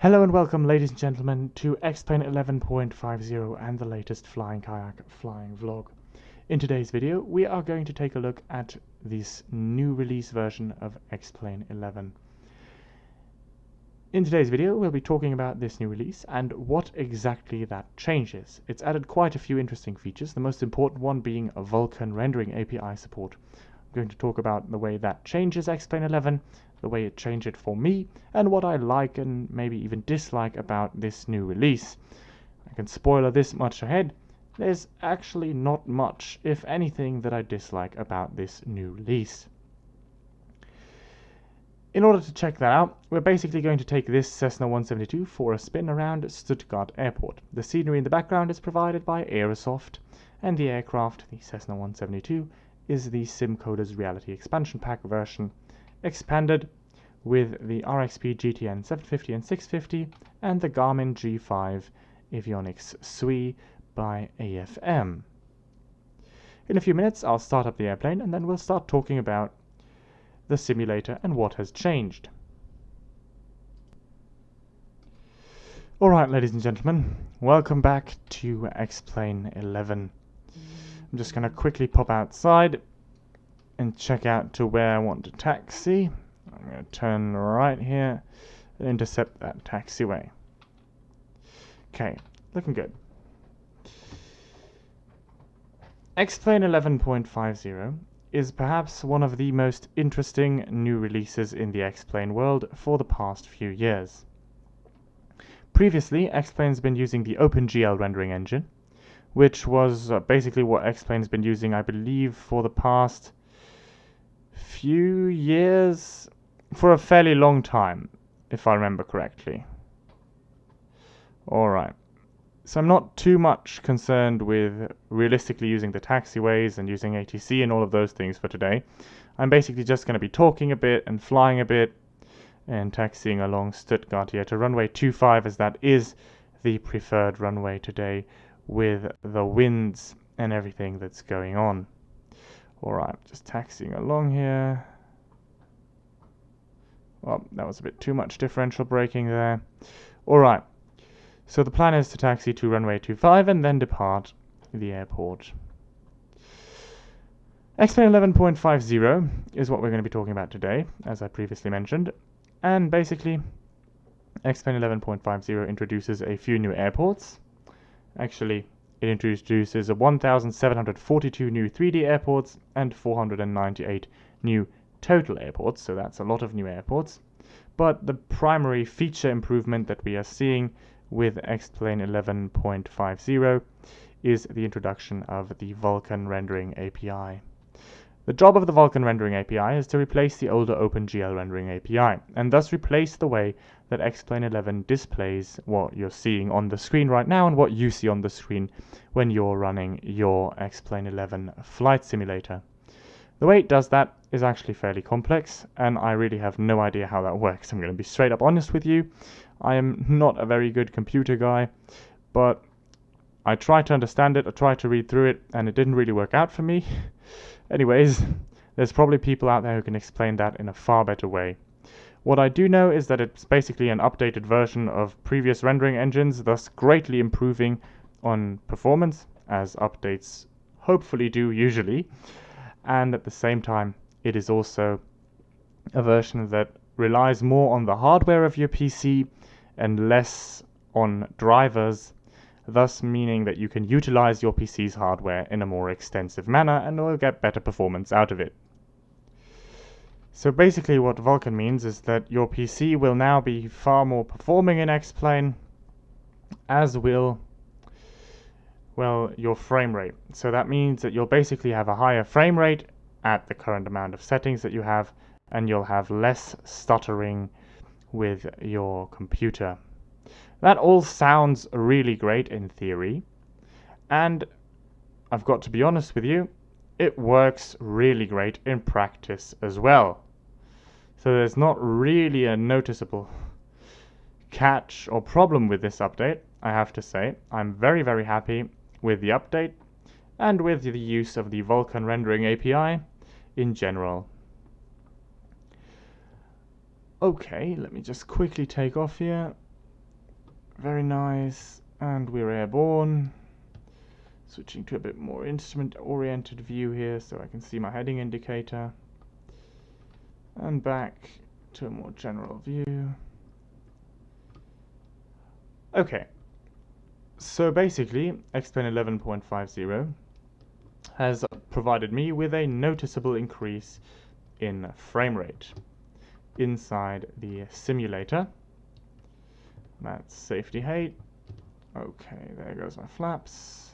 Hello and welcome, ladies and gentlemen, to X-Plane 11.50 and the latest FlyingKajak FlyingVlog. In today's video, we are going to take a look at this new release version of X-Plane 11. In today's video, we'll be talking about this new release and what exactly that changes. It's added quite a few interesting features, the most important one being a Vulcan rendering API support. I'm going to talk about the way that changes X-Plane 11, the way it changed it for me, and what I like and maybe even dislike about this new release. I can spoiler this much ahead. There's actually not much, if anything, that I dislike about this new release. In order to check that out, we're basically going to take this Cessna 172 for a spin around Stuttgart Airport. The scenery in the background is provided by Aerosoft, and the aircraft, the Cessna 172, is the Simcoders Reality Expansion Pack version, expanded with the RealityXP GTN750 and 650 and the Garmin G5 avionics SUI by AFM. In a few minutes I'll start up the airplane and then we'll start talking about the simulator and what has changed. Alright, ladies and gentlemen, welcome back to X-Plane 11. I'm just going to quickly pop outside and check out to where I want to taxi. I'm going to turn right here and intercept that taxiway. Okay, looking good. X-Plane 11.50 is perhaps one of the most interesting new releases in the X-Plane world for the past few years. Previously, X-Plane's been using the OpenGL rendering engine, which was basically what X-Plane's been using, I believe, for the past few years, for a fairly long time, if I remember correctly. Alright, so I'm not too much concerned with realistically using the taxiways and using ATC and all of those things for today. I'm basically just going to be talking a bit and flying a bit and taxiing along Stuttgart here to runway 25, as that is the preferred runway today with the winds and everything that's going on. Alright, just taxiing along here. Well, that was a bit too much differential braking there. Alright, so the plan is to taxi to runway 25 and then depart the airport. X-Plane 11.50 is what we're going to be talking about today, as I previously mentioned. And basically, X-Plane 11.50 introduces a few new airports. Actually, it introduces 1,742 new 3D airports and 498 new total airports, so that's a lot of new airports. But the primary feature improvement that we are seeing with X-Plane 11.50 is the introduction of the Vulcan rendering API. The job of the Vulcan rendering API is to replace the older OpenGL rendering API, and thus replace the way that X-Plane 11 displays what you're seeing on the screen right now and what you see on the screen when you're running your X-Plane 11 flight simulator. The way it does that is actually fairly complex, and I really have no idea how that works. I'm going to be straight up honest with you. I am not a very good computer guy, but I tried to understand it, I tried to read through it, and it didn't really work out for me. Anyways, there's probably people out there who can explain that in a far better way. What I do know is that it's basically an updated version of previous rendering engines, thus greatly improving on performance, as updates hopefully do usually. And at the same time, it is also a version that relies more on the hardware of your PC and less on drivers, thus meaning that you can utilize your PC's hardware in a more extensive manner and will get better performance out of it. So basically what Vulcan means is that your PC will now be far more performing in X-Plane, as will, well, your frame rate. So that means that you'll basically have a higher frame rate at the current amount of settings that you have, and you'll have less stuttering with your computer. That all sounds really great in theory, and I've got to be honest with you, it works really great in practice as well. So there's not really a noticeable catch or problem with this update, I have to say. I'm very, very happy with the update and with the use of the Vulcan rendering API in general. Okay, let me just quickly take off here. Very nice. And we're airborne. Switching to a bit more instrument-oriented view here so I can see my heading indicator. And back to a more general view. Okay. So basically, X-Plane 11.50 has provided me with a noticeable increase in frame rate inside the simulator. That's safety height. Okay, there goes my flaps.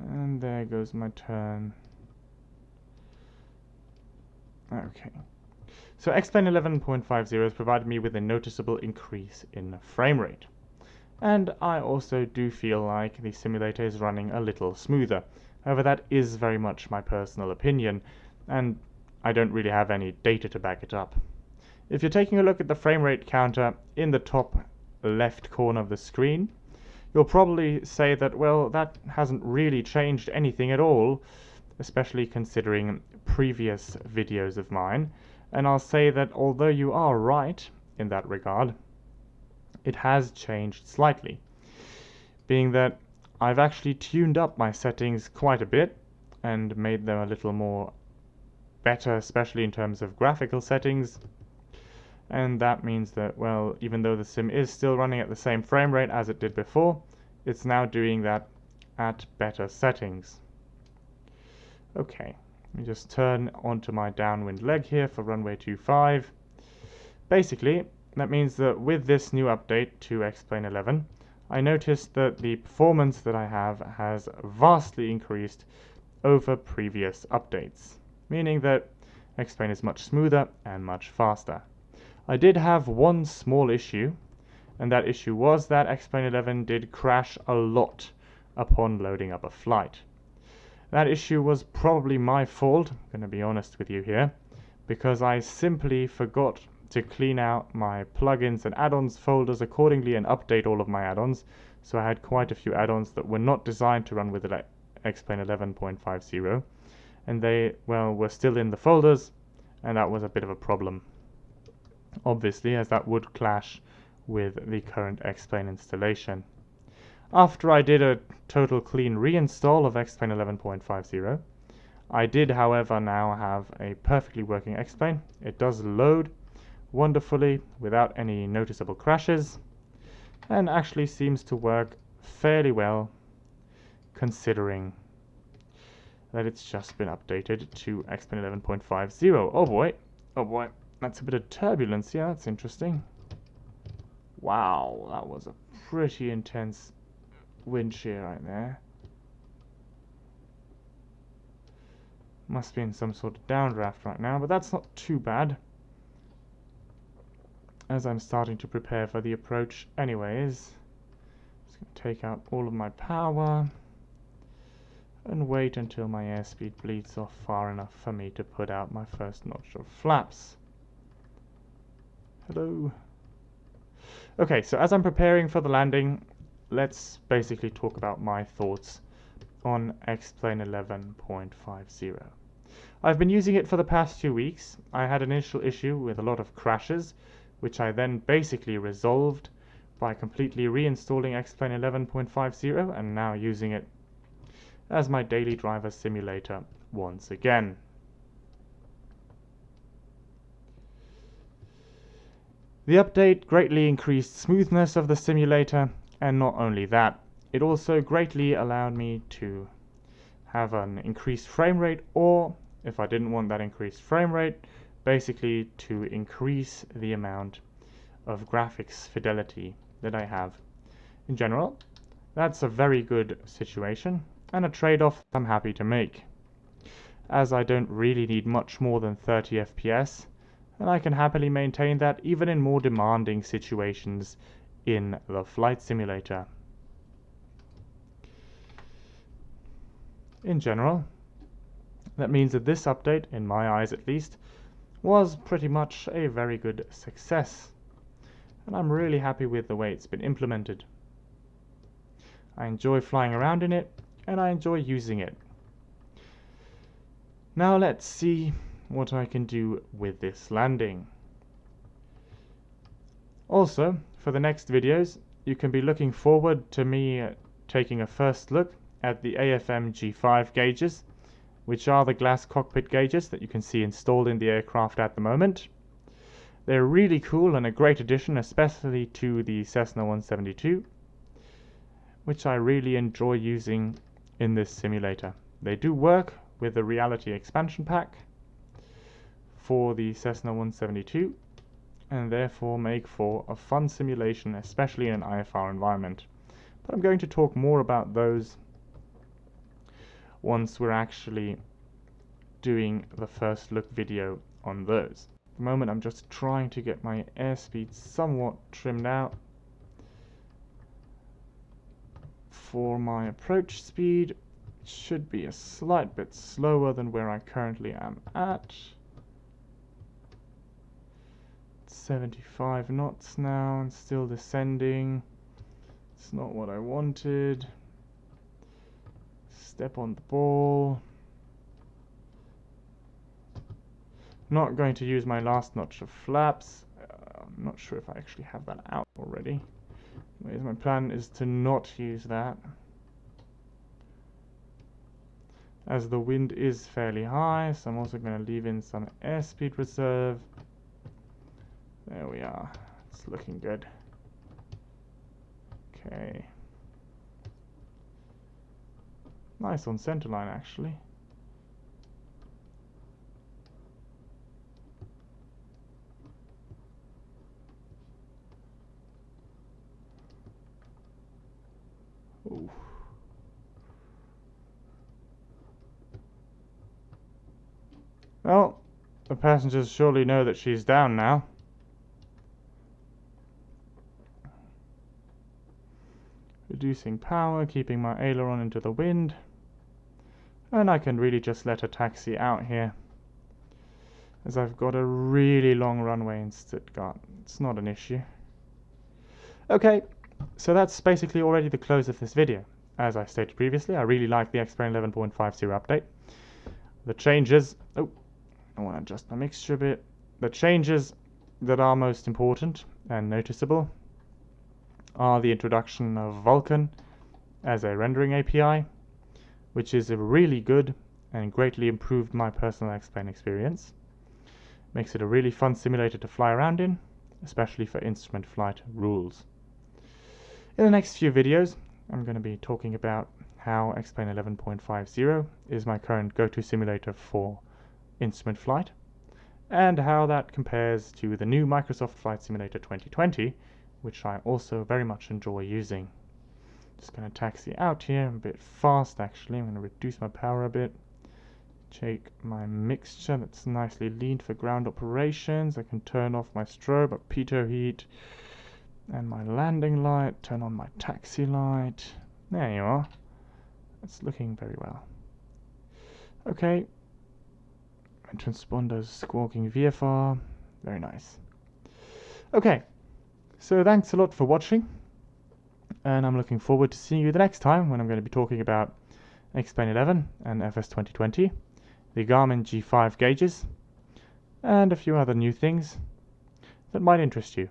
And there goes my turn. Okay. So X-Plane 11.50 has provided me with a noticeable increase in frame rate. And I also do feel like the simulator is running a little smoother. However, that is very much my personal opinion, and I don't really have any data to back it up. If you're taking a look at the frame rate counter in the top left corner of the screen, you'll probably say that, well, that hasn't really changed anything at all, especially considering previous videos of mine. And I'll say that although you are right in that regard, it has changed slightly, being that I've actually tuned up my settings quite a bit and made them a little more better, especially in terms of graphical settings. And that means that, well, even though the sim is still running at the same frame rate as it did before, it's now doing that at better settings. Okay, let me just turn onto my downwind leg here for runway 25. Basically, that means that with this new update to X-Plane 11, I noticed that the performance that I have has vastly increased over previous updates, meaning that X-Plane is much smoother and much faster. I did have one small issue, and that issue was that X-Plane 11 did crash a lot upon loading up a flight. That issue was probably my fault, I'm going to be honest with you here, because I simply forgot to clean out my plugins and add-ons folders accordingly and update all of my add-ons. So I had quite a few add-ons that were not designed to run with X-Plane 11.50, and they, well, were still in the folders, and that was a bit of a problem, obviously, as that would clash with the current X-Plane installation. After I did a total clean reinstall of X-Plane 11.50, I did, however, now have a perfectly working X-Plane. It does load wonderfully without any noticeable crashes, and actually seems to work fairly well considering that it's just been updated to X-Plane 11.50. Oh boy, that's a bit of turbulence. Yeah, that's interesting. Wow, that was a pretty intense wind shear right there. Must be in some sort of downdraft right now, but that's not too bad, as I'm starting to prepare for the approach anyways. Just going to take out all of my power and wait until my airspeed bleeds off far enough for me to put out my first notch of flaps. Hello. Okay, so as I'm preparing for the landing, let's basically talk about my thoughts on X-Plane 11.50. I've been using it for the past 2 weeks. I had an initial issue with a lot of crashes, which I then basically resolved by completely reinstalling X-Plane 11.50 and now using it as my daily driver simulator once again. The update greatly increased smoothness of the simulator, and not only that, it also greatly allowed me to have an increased frame rate, or if I didn't want that increased frame rate, basically to increase the amount of graphics fidelity that I have. In general, that's a very good situation and a trade-off I'm happy to make, as I don't really need much more than 30 FPS, and I can happily maintain that even in more demanding situations in the flight simulator. In general, that means that this update, in my eyes at least, was pretty much a very good success, and I'm really happy with the way it's been implemented. I enjoy flying around in it, and I enjoy using it. Now let's see what I can do with this landing. Also, for the next videos, you can be looking forward to me taking a first look at the AFM G5 gauges, which are the glass cockpit gauges that you can see installed in the aircraft at the moment. They're really cool and a great addition, especially to the Cessna 172, which I really enjoy using in this simulator. They do work with the Reality expansion pack for the Cessna 172 and therefore make for a fun simulation, especially in an IFR environment. But I'm going to talk more about those once we're actually doing the first look video on those. At the moment I'm just trying to get my airspeed somewhat trimmed out for my approach speed. It should be a slight bit slower than where I currently am at. 75 knots now and still descending. It's not what I wanted. Step on the ball. Not going to use my last notch of flaps. I'm not sure if I actually have that out already. Anyways, my plan is to not use that, as the wind is fairly high, so I'm also going to leave in some airspeed reserve. There we are. It's looking good. Okay. Nice on centerline, actually. Ooh. Well, the passengers surely know that she's down now. Reducing power, keeping my aileron into the wind. And I can really just let her taxi out here, as I've got a really long runway in Stuttgart. It's not an issue. Okay, so that's basically already the close of this video. As I stated previously, I really like the Xplane 11.50 update. The changes... Oh, I want to adjust my mixture a bit. The changes that are most important and noticeable are the introduction of Vulcan as a rendering API, which is really good and greatly improved my personal Xplane experience. Makes it a really fun simulator to fly around in, especially for instrument flight rules. In the next few videos, I'm going to be talking about how Xplane 11.50 is my current go-to simulator for instrument flight, and how that compares to the new Microsoft Flight Simulator 2020, which I also very much enjoy using. Just going to taxi out here a bit fast actually. I'm going to reduce my power a bit. Take my mixture that's nicely leaned for ground operations. I can turn off my strobe, my pitot heat, and my landing light. Turn on my taxi light. There you are. It's looking very well. Okay. My transponder's squawking VFR. Very nice. Okay. So thanks a lot for watching, and I'm looking forward to seeing you the next time when I'm going to be talking about Xplane 11 and FS 2020, the Garmin G5 gauges, and a few other new things that might interest you.